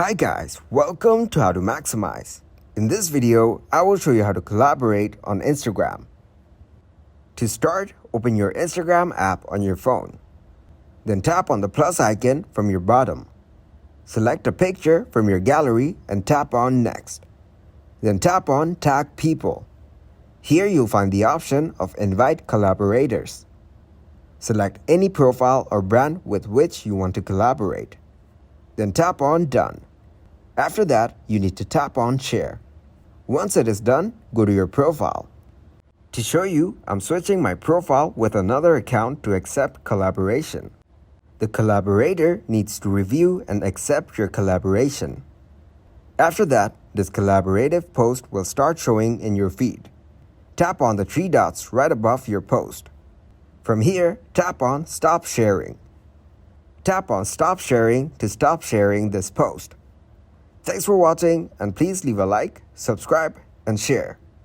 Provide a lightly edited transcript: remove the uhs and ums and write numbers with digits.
Hi guys, welcome to How to Maximize. In this video, I will show you how to collaborate on Instagram. To start, open your Instagram app on your phone. Then tap on the plus icon from your bottom. Select a picture from your gallery and tap on Next. Then tap on Tag People. Here you'll find the option of Invite Collaborators. Select any profile or brand with which you want to collaborate. Then tap on Done. After that, you need to tap on Share. Once it is done, go to your profile. To show you, I'm switching my profile with another account to accept collaboration. The collaborator needs to review and accept your collaboration. After that, this collaborative post will start showing in your feed. Tap on the three dots right above your post. From here, tap on Stop Sharing. Tap on Stop Sharing to stop sharing this post. Thanks for watching, and please leave a like, subscribe, and share.